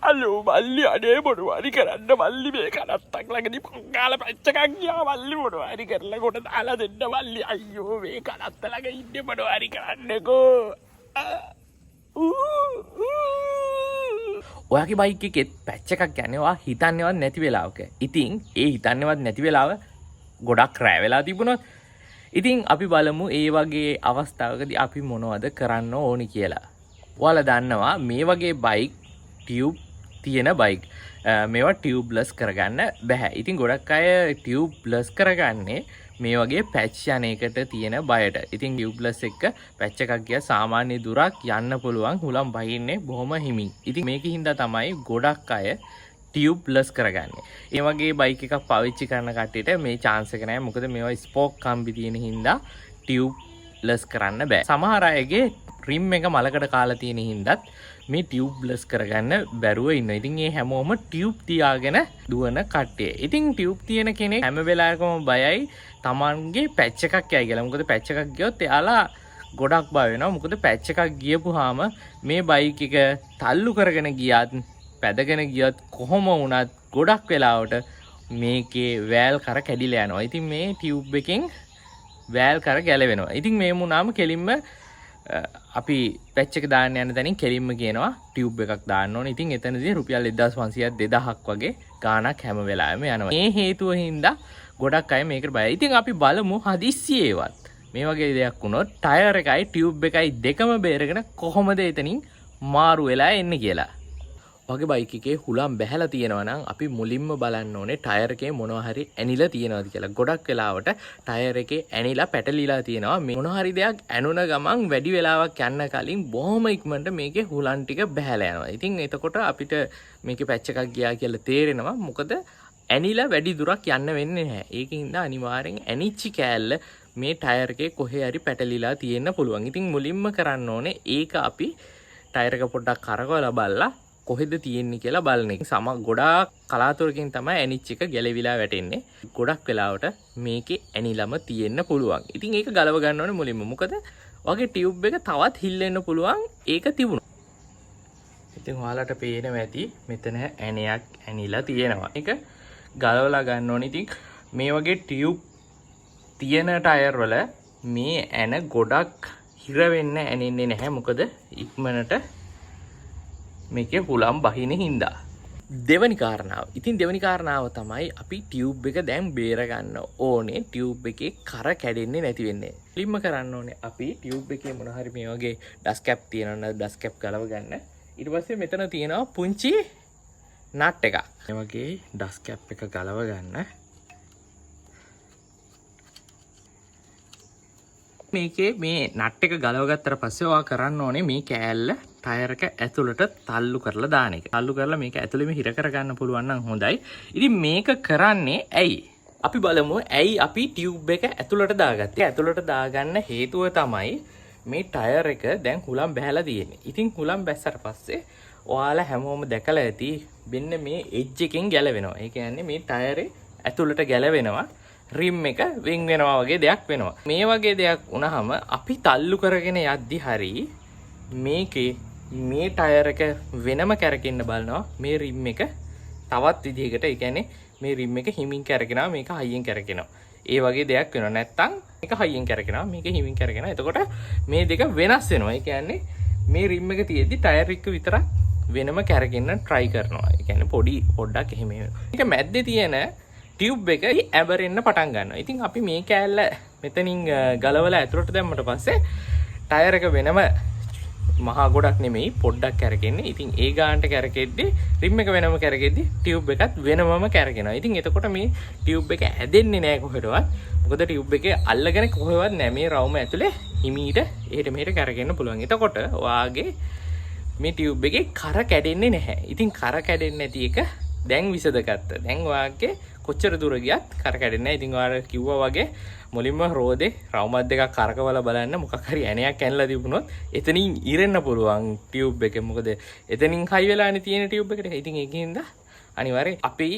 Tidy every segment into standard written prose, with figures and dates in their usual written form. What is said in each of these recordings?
අලෝ මල්ලි අනේ මොනවාරි කරන්න මල්ලි මේ කනත්තක් ළඟදී පංගාල පැච්ච එකක් ගියා මල්ලි මොනවාරි කරලා කොට දාලා දෙන්න මල්ලි අයියෝ මේ කනත්ත ළඟ ඉන්නේ මොනවාරි කරන්නකෝ ඔයාගේ බයික් එකෙත් පැච් එකක් යන්නේ ඔයා හිතන්නේවත් නැති වෙලාවක. ඉතින් ඒ හිතන්නේවත් නැති වෙලාව ගොඩක් රෑ වෙලා තිබුණොත් ඉතින් අපි බලමු ඒ වගේ අවස්ථාවකදී අපි මොනවද කරන්න ඕනි කියලා. ඔයාලා දන්නවා මේ වගේ බයික් ටියුබ් තියෙන බයික් මේවා ටියුබ්ලස් කරගන්න බෑ. ඉතින් ගොඩක් අය ටියුබ්ලස් කරගන්නේ මේ වගේ පැච් යන එකට තියෙන බයට. ඉතින් ටියුබ්ලස් එක පැච් එකක් ගියා සාමාන්‍ය දුරක් යන්න පුළුවන් හුලම් බහින්නේ බොහොම හිමින්. ඉතින් මේකෙන් හින්දා තමයි ගොඩක් අය ටියුබ්ලස් කරගන්නේ. ඒ වගේ බයික් එකක් පාවිච්චි කරන කට්ටියට මේ chance එක නැහැ. මොකද මේවා ස්පෝක් කම්බි තියෙන හින්දා ටියුබ්ලස් කරන්න බෑ. සමහර අයගේ රිම් එක මලකට කාලා තියෙන හින්දාත් මේ ටියුබ්ලස් කරගන්න බැරුව ඉන්නවා. ඉතින් මේ හැමෝම ටියුබ් තියාගෙන දුවන කට්ටිය. ඉතින් ටියුබ් තියෙන කෙනෙක් හැම වෙලාවකම බයයි Tamanගේ පැච් එකක් යයි කියලා. මොකද පැච් එකක් ගියොත් එයාලා ගොඩක් බය වෙනවා. මොකද පැච් එකක් ගියපුවාම මේ බයික් එක තල්ලු කරගෙන ගියත් පැදගෙන ගියත් කොහොම වුණත් ගොඩක් වෙලාවට මේකේ වෑල් කර කැඩිලා යනවා. ඉතින් මේ ටියුබ් එකෙන් වෑල් කර ගැලවෙනවා. ඉතින් මේ වුණාම කෙලින්ම අපි පැච් එක දාන්න යන තැනින් කෙලින්ම කියනවා ටියුබ් එකක් දාන්න ඕනේ. ඉතින් එතනදී රුපියල් 1500ක් 2000ක් වගේ ගාණක් හැම වෙලාවෙම යනවා. මේ හේතුව හින්දා ගොඩක් අය මේකට බයයි. ඉතින් අපි බලමු හදිස්සියේවත් මේ වගේ දෙයක් වුණොත් ටයර් එකයි ටියුබ් එකයි දෙකම බේරගෙන කොහොමද එතනින් මාරු වෙලා එන්නේ කියලා. වගේ බයික් එකේ හුලම් බැහැලා තියෙනවා නම් අපි මුලින්ම බලන්න ඕනේ ටයර් එකේ මොනවා හරි ඇනිලා තියෙනවද කියලා. ගොඩක් වෙලාවට ටයර් එකේ ඇනිලා පැටලිලා තියෙනවා. මේ මොනවා හරි දෙයක් ඇනුන ගමන් වැඩි වෙලාවක් යන්න කලින් බොහොම ඉක්මනට මේකේ හුලම් ටික බැහැලා යනවා. ඉතින් එතකොට අපිට මේකේ පැච් එකක් ගියා කියලා තේරෙනවා. මොකද ඇනිලා වැඩි දුරක් යන්න වෙන්නේ නැහැ. ඒකින්ද අනිවාර්යෙන් ඇනිච්චි කෑල්ල මේ ටයර් එකේ කොහේ හරි පැටලිලා තියෙන්න පුළුවන්. ඉතින් මුලින්ම කරන්න ඕනේ ඒක අපි ටයර් එක පොඩ්ඩක් කරකවලා බලලා කොහෙද තියෙන්නේ කියලා බලන එක. ගොඩාක් කලාතුරකින් තමයි ඇනිච් එක ගැලවිලා වැටෙන්නේ. ගොඩක් වෙලාවට මේකේ ඇනිලම තියෙන්න පුළුවන්. ඉතින් ඒක ගලව ගන්න ඕනේ මුලින්ම. මොකද වගේ ටියුබ් එක තවත් හිල්ලෙන්න පුළුවන් ඒක තිබුණා. ඉතින් ඔයාලට පේනවා ඇති මෙතන ඇණයක් ඇනිලා තියෙනවා. ඒක ගලවලා ගන්න ඕනේ. ඉතින් මේ වගේ ටියුබ් තියෙන ටයර් වල මේ ඇන ගොඩක් හිර වෙන්න ඇනෙන්නේ නැහැ. මොකද ඉක්මනට මේකේ හුලම් බහින හින්දා. දෙවනි කාරණාව. ඉතින් දෙවනි කාරණාව තමයි අපි ටියුබ් එක දැන් බේර ගන්න ඕනේ. ටියුබ් එකේ කර කැඩෙන්නේ නැති වෙන්නේ. ලිම්ම කරන්න ඕනේ අපි ටියුබ් එකේ මොන හරි මේ වගේ ඩස් කැප් තියෙනවා ඩස් කැප් ගලව ගන්න. ඊට පස්සේ මෙතන තියෙනවා පුංචි නට් එකක්. මේ වගේ ඩස් කැප් එක ගලව ගන්න. මේකේ මේ නට් එක ගලව ගත්තට පස්සේ ඔයා කරන්න ඕනේ මේ කෑල්ල ටයර් එක ඇතුළට තල්ලු කරලා දාන එක. තල්ලු කරලා මේක ඇතුළෙම හිර කරගන්න පුළුවන් නම් හොඳයි. ඉතින් මේක කරන්නේ ඇයි? අපි බලමු ඇයි අපි ටියුබ් එක ඇතුළට දාගත්තේ. ඇතුළට දාගන්න හේතුව තමයි මේ ටයර් එක දැන් හුලම් බැහැලා තියෙන්නේ. ඉතින් හුලම් බැස්සට පස්සේ ඔයාලා හැමෝම දැකලා ඇති මෙන්න මේ එජ් එකෙන් ගැලවෙනවා. ඒ කියන්නේ මේ ටයරේ ඇතුළට ගැලවෙනවා. රිම් එක වෙන් වෙනවා වගේ දෙයක් වෙනවා. මේ වගේ දෙයක් වුණාම අපි තල්ලු කරගෙන යද්දි හරි මේකේ මේ ටයර් එක වෙනම කැරකෙන්න බලනවා. මේ රිම් එක තවත් විදිහකට ඒ කියන්නේ මේ රිම් එක හිමින් කැරකෙනවා මේක හයියෙන් කැරකෙනවා. ඒ වගේ දෙයක් වෙනවා. නැත්තම් මේක හයියෙන් කැරකෙනවා මේක හිමින් කැරකෙනවා. එතකොට මේ දෙක වෙනස් වෙනවා. ඒ කියන්නේ මේ රිම් එක තියෙද්දි ටයර් එක විතරක් වෙනම කැරකෙන්න try කරනවා. ඒ කියන්නේ පොඩ්ඩක් එහෙම වෙනවා. මේක මැද්දේ තියෙන ටියුබ් එක ඇබරෙන්න පටන් ගන්නවා. ඉතින් අපි මේ කෑල්ල මෙතනින් ගලවලා ඇතුළට දැම්මට පස්සේ ටයර් එක වෙනම මහා ගොඩක් නෙමෙයි පොඩ්ඩක් කැරකෙන්නේ. ඉතින් ඒ ගානට කැරකෙද්දි රිම් එක වෙනම කැරකෙද්දි ටියුබ් එකත් වෙනමම කැරකෙනවා. ඉතින් එතකොට මේ ටියුබ් එක ඇදෙන්නේ නැහැ කොහෙටවත්. මොකද ටියුබ් එකේ අල්ලගෙන කොහෙවත් නැහැ. මේ රවුම ඇතුලේ හිමීට එහෙට මෙහෙට කැරකෙන්න පුළුවන්. එතකොට ඔයාගේ මේ ටියුබ් එකේ කර කැඩෙන්නේ නැහැ. ඉතින් කර කැඩෙන්නේ නැති එක දැන් විසඳගත්ත. දැන් ඔයාගේ කොච්චර දුර ගියත් කර කැඩෙන්නේ නැහැ. ඉතින් ඔයාලා කිව්වා වගේ මුලින්ම රෝදේ රවුමක් දෙකක් කරකවලා බලන්න මොකක් හරි ඇණයක් ඇනලා තිබුණොත් එතනින් ඉරෙන්න පුළුවන් ටියුබ් එක. මොකද එතනින් හයි වෙලානේ තියෙන ටියුබ් එකට. ඉතින් ඒකින්ද අනිවාර්යෙන් අපි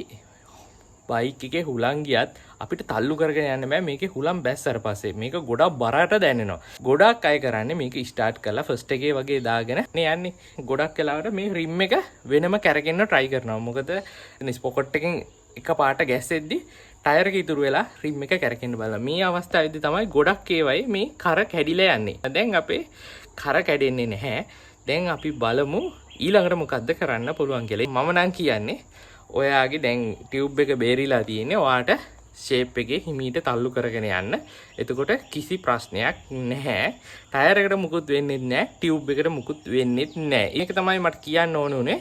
බයික් එකේ හුලං ගියත් අපිට තල්ලු කරගෙන යන්න බෑ මේකේ හුලම් බැස්සර පස්සේ. මේක ගොඩක් බරට දැනෙනවා. ගොඩක් අය කරන්නේ මේක ස්ටාර්ට් කරලා ෆස්ට් එකේ වගේ දාගෙන නේ යන්නේ. ගොඩක් වෙලාවට මේ රිම් එක වෙනම කැරකෙන්න try කරනවා. මොකද ස්පොකට් එකෙන් එක පාට ගැස්සෙද්දි ටයර් එක ඉතුරු වෙලා රිම් එක කැරකෙන්න බලලා. මේ අවස්ථාවේදී තමයි ගොඩක් ඒවයි මේ කර කැඩිලා යන්නේ. දැන් අපේ කර කැඩෙන්නේ නැහැ. දැන් අපි බලමු ඊළඟට මොකද්ද කරන්න පුළුවන් කියලා. මම නම් කියන්නේ ඔයාගේ දැන් ටියුබ් එක බේරිලා තියෙන්නේ. ඔයාට ෂේප් එකේ හිමීට තල්ලු කරගෙන යන්න. එතකොට කිසි ප්‍රශ්නයක් නැහැ. ටයර් එකට මුකුත් වෙන්නේ නැහැ. ටියුබ් එකට මුකුත් වෙන්නේ නැහැ. ඒක තමයි මට කියන්න ඕන උනේ.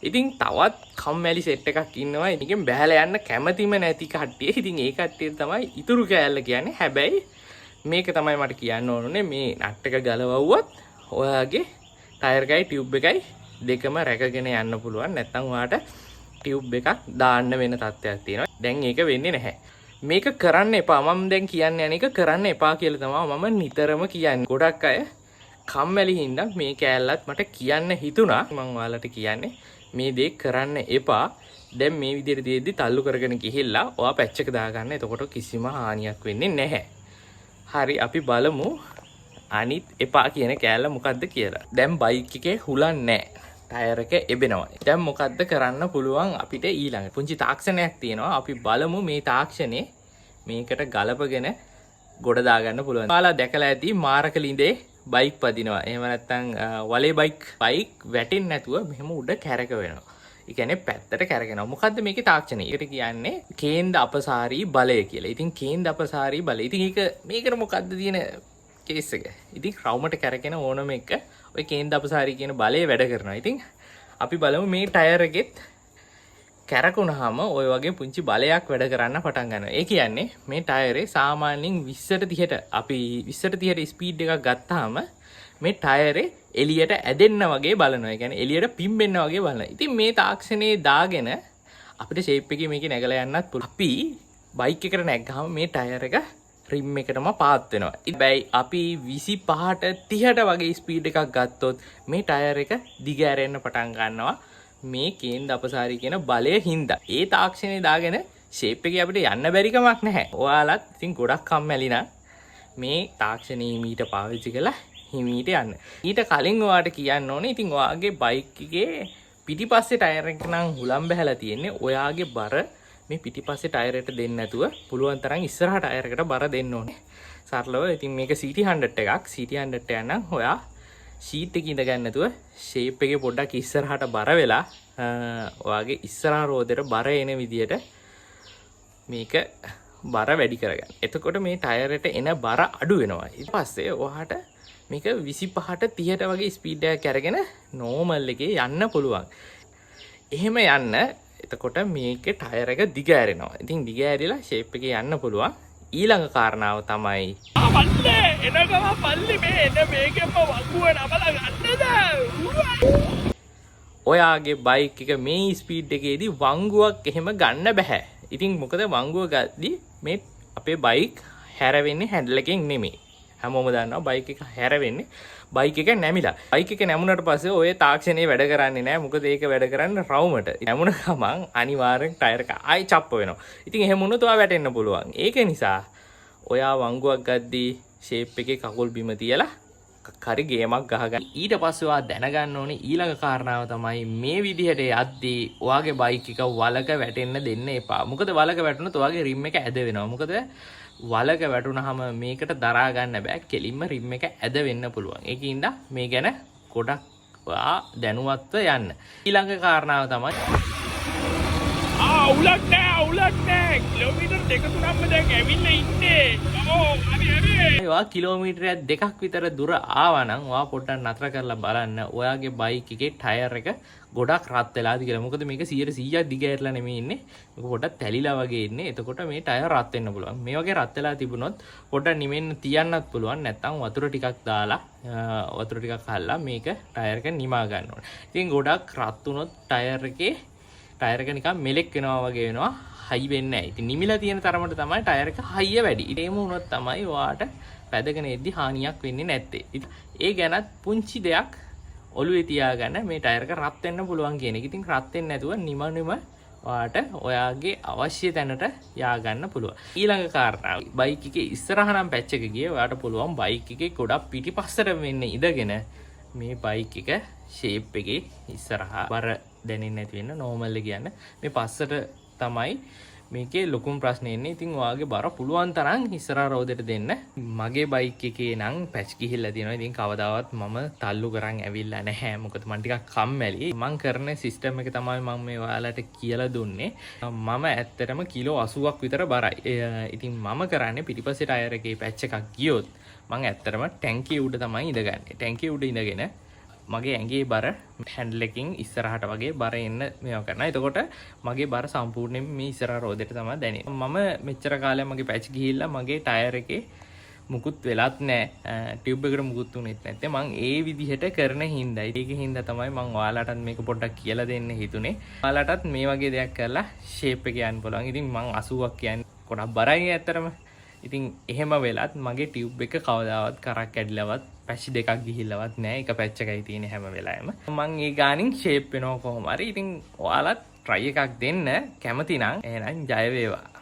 ඉතින් තවත් කම්මැලි සෙට් එකක් ඉන්නවා. ඒකෙන් බහැලා යන්න කැමැතිම නැති කට්ටිය. ඉතින් ඒ කට්ටිය තමයි ඉතුරු කෑල්ල කියන්නේ. හැබැයි මේක තමයි මට කියන්න ඕන උනේ. මේ නට් එක ගලවුවොත් ඔයාගේ ටයර් එකයි ටියුබ් එකයි දෙකම රැකගෙන යන්න පුළුවන්. නැත්නම් ඔයාට ටියුබ් එකක් දාන්න වෙන තත්ත්වයක් තියෙනවා. දැන් ඒක වෙන්නේ නැහැ. මේක කරන්න එපා. මම දැන් කියන්නේ අනේක කරන්න එපා කියලා තමයි මම නිතරම කියන්නේ. ගොඩක් අය කම්මැලි හින්දා මේ කෑල්ලත් මට කියන්න හිතුණා. මම ඔයාලට කියන්නේ මේ දේ කරන්න එපා. දැන් මේ විදිහට දෙද්දි තල්ලු කරගෙන ගිහිල්ලා ඔයා පැච් එක දාගන්න. එතකොට කිසිම හානියක් වෙන්නේ නැහැ. හරි අපි බලමු අනිත් එපා කියන කෑල්ල මොකද්ද කියලා. දැන් බයික් එකේ හුලන් නැහැ. ටයර් එක එබෙනවා. දැන් මොකද්ද කරන්න පුළුවන් අපිට ඊළඟ? පුංචි තාක්ෂණයක් තියෙනවා. අපි බලමු මේ තාක්ෂණේ මේකට ගලපගෙන ගොඩ දාගන්න පුළුවන්. ඔයාලා දැකලා ඇති මාරක ලිඳේ බයික් පදිනවා. එහෙම නැත්නම් වලේ බයික් වැටෙන්නේ නැතුව මෙහෙම උඩ කැරක වෙනවා. ඒ කියන්නේ පැත්තට කැරගෙනවා. මොකද්ද මේකේ තාක්ෂණය? ඒකට කියන්නේ කේන්ද අපසාරී බලය කියලා. ඉතින් කේන්ද අපසාරී බලය. ඉතින් මේකට මොකද්ද තියෙන කේස් එක? ඉතින් රවුමට කැරගෙන ඕනම එක ඔය කේන්ද අපසාරී කියන බලය වැඩ කරනවා. ඉතින් අපි බලමු මේ ටයර් එකෙත් කැරකුණාම ඔය වගේ පුංචි බලයක් වැඩ කරන්න පටන් ගන්නවා. ඒ කියන්නේ මේ ටයරේ සාමාන්‍යයෙන් 20ට 30ට අපි 20ට 30ට ස්පීඩ් එකක් ගත්තාම මේ ටයරේ එළියට ඇදෙන්න වගේ බලනවා. ඒ කියන්නේ එළියට පිම්බෙන්න වගේ බලනවා. ඉතින් මේ තාක්ෂණේ දාගෙන අපිට ෂේප් එකේ මේකේ නැගලා යන්නත් පුළුවන්. අපි බයික් එකට නැග්ගාම මේ ටයර් එක රිම් එකටම පාත් වෙනවා. හැබැයි අපි 25ට 30ට වගේ ස්පීඩ් එකක් ගත්තොත් මේ ටයර් එක දිග ඇරෙන්න පටන් ගන්නවා. මේ කේන්ද අපසාරී කියන බලය හින්දා. ඒ තාක්ෂණේ දාගෙන ෂේප් එකේ අපිට යන්න බැරි කමක් නැහැ. ඔයාලත් ඉතින් ගොඩක් කම්මැලි නම් මේ තාක්ෂණේ හිමීට පාවිච්චි කරලා හිමීට යන්න. ඊට කලින් ඔයාට කියන්න ඕනේ ඉතින් ඔයාගේ බයික් එකේ පිටිපස්සේ ටයර් එක නම් හුලම් බහැලා තියෙන්නේ. ඔයාගේ බර මේ පිටිපස්සේ ටයරයට දෙන්න නැතුව පුළුවන් තරම් ඉස්සරහ ටයර් එකට බර දෙන්න ඕනේ. සරලව ඉතින් මේක CT100 එකක්. CT100 යනනම් ඔයා ෂීට් එකේ ඉඳ ගන්න නැතුව ෂේප් එකේ පොඩ්ඩක් ඉස්සරහට බර වෙලා ඔයාගේ ඉස්සරහ රෝදෙට බර එන විදියට මේක බර වැඩි කරගන්න. එතකොට මේ ටයරයට එන බර අඩු වෙනවා. ඊට පස්සේ ඔයාට මේක 25ට 30ට වගේ ස්පීඩ් එකක් අරගෙන නෝමල් එකේ යන්න පුළුවන්. එහෙම යන්න එතකොට මේකේ ටයර් එක දිග ඇරෙනවා. ඉතින් දිග ඇරිලා ෂේප් එකේ යන්න පුළුවන්. ඊළඟ කාරණාව තමයි පල්ලේ එනකම පල්ලි මේ එන මේකෙම වගුව නමලා ගන්නද? ඔයාගේ බයික් එක මේ ස්පීඩ් එකේදී වංගුවක් එහෙම ගන්න බෑ. ඉතින් මොකද වංගුව ගද්දි මේ අපේ බයික් හැරවෙන්නේ හැන්ඩල් එකෙන් නෙමෙයි. හැමෝම දන්නවා බයික් එක හැරවෙන්නේ බයික් එක නැමිලා. බයික් එක නැමුණට පස්සේ ඔය තාක්ෂණේ වැඩ කරන්නේ නැහැ. මොකද ඒක වැඩ කරන්නේ රවුමට. නැමුණ ගමන් අනිවාර්යෙන් ටයර් එක ආයි චප්ප වෙනවා. ඉතින් එහෙම වුණොත් ඔයා වැටෙන්න පුළුවන්. ඒක නිසා ඔයා වංගුවක් ගද්දී ෂේප් එකේ කකුල් බිම තියලා කරි ගේමක් ගහගන්න. ඊට පස්සේ ඔයා දැනගන්න ඕනේ ඊළඟ කාරණාව තමයි මේ විදිහට යද්දී ඔයාගේ බයික් එක වලක වැටෙන්න දෙන්න එපා. මොකද වලක වැටුණොත් ඔයාගේ රිම් එක ඇද වෙනවා. මොකද වලක වැටුනහම මේකට දරා ගන්න බෑ. කෙලින්ම රිම් එක ඇද වෙන්න පුළුවන්. ඒකින්ද මේ ගැන ගොඩක් ඔයා දැනුවත්ව යන්න. ඊළඟ කාරණාව තමයි අවුලක් නෑ කිලෝමීටර් 2-3ක්ම දැන් ඇවිල්ලා ඉන්නේ. ඔයා කිලෝමීටරයක් 2ක් විතර දුර ආවා නම් ඔයා පොඩ්ඩක් නතර කරලා බලන්න ඔයාගේ බයික් එකේ ටයර් එක ගොඩක් රත් වෙලාද කියලා. මොකද මේක 100%ක් දිග ඇරලා නෙමෙයි ඉන්නේ. මේක පොඩ්ඩක් තැලිලා වගේ ඉන්නේ. එතකොට මේ ටයර් රත් වෙන්න පුළුවන්. මේ වගේ රත් වෙලා තිබුණොත් පොඩ්ඩක් නිවෙන්න තියන්නත් පුළුවන්. නැත්නම් වතුර ටිකක් දාලා වතුර ටිකක් හල්ලා මේක ටයර් එක නිමා ගන්න ඕනේ. ඉතින් ගොඩක් රත් වුණොත් ටයර් එක නිකන් මෙලෙක් වෙනවා වගේ වෙනවා. හයි වෙන්නේ නැහැ. ඉතින් නිමිලා තියෙන තරමට තමයි ටයර් එක හයිය වැඩි. ඒම වුණොත් තමයි ඔයාට පැදගෙන එද්දි හානියක් වෙන්නේ නැත්තේ. ඒ ගැනත් පුංචි දෙයක් ඔළුවේ තියාගන්න මේ ටයර් එක රත් වෙන්න පුළුවන් කියන එක. ඉතින් රත් වෙන්නේ නැතුව නිමනිම ඔයාට ඔයාගේ අවශ්‍ය තැනට යාගන්න පුළුවන්. ඊළඟ කාරණාව බයික් එකේ ඉස්සරහ නම් පැච් එක ගියේ ඔයාට පුළුවන් බයික් එකේ ගොඩක් පිටිපස්සට වෙන්න ඉඳගෙන මේ බයික් එක ෂේප් එකේ ඉස්සරහා බර දැනෙන්නේ නැති වෙන්න නෝමල් කියන්න මේ පස්සට තමයි මේකේ ලොකුම ප්‍රශ්නේ ඉන්නේ. ඉතින් ඔයාගේ බර පුළුවන් තරම් ඉස්සරහා රෝදෙට දෙන්න. මගේ බයික් එකේ නම් පැච් ගිහිල්ලා තියෙනවා. ඉතින් කවදාවත් මම තල්ලු කරන් ඇවිල්ලා නැහැ. මොකද මම ටිකක් කම්මැලි. මම කරන සිස්ටම් එක තමයි මම මේ ඔයාලට කියලා දුන්නේ. මම ඇත්තටම කිලෝ 80ක් විතර බරයි. ඉතින් මම කරන්නේ පිටිපස්සේ ටයර් එකේ පැච් එකක් ගියොත් මම ඇත්තටම ටැංකිය උඩ තමයි ඉඳගන්නේ. ටැංකිය උඩ ඉඳගෙන මගේ ඇඟේ බර හැන්ඩල් එකකින් ඉස්සරහට වගේ බර එන්න මේවා කරනවා. එතකොට මගේ බර සම්පූර්ණයෙන් මේ ඉස්සරහ රෝදෙට තමයි දැනෙන්නේ. මම මෙච්චර කාලයක් මගේ පැච් ගිහිල්ලා මගේ ටයර් එකේ මුකුත් වෙලත් නැහැ. ටියුබ් එකට මුකුත් උනේත් නැත්තේ. මං ඒ විදිහට කරන හින්දා. ඒකේ හින්දා තමයි මං ඔයාලටත් මේක පොඩ්ඩක් කියලා දෙන්න හිතුනේ. ඔයාලටත් මේ වගේ දෙයක් කරලා ෂේප් එක යන්න පුළුවන්. ඉතින් මං 80ක් කියන්නේ ගොඩක් බරයි ඇත්තටම. ඉතින් එහෙම වෙලත් මගේ ටියුබ් එක කවදාවත් කරක් කැඩිලවත් පැච් දෙකක් ගිහිල්ලවත් නෑ. එක පැච් එකයි තියෙන්නේ හැම වෙලාවෙම. මං ඒ ගානින් ෂේප් වෙනවා කොහොම හරි. ඉතින් ඔයාලත් try එකක් දෙන්න කැමති නම් එහෙනම් ජය වේවා.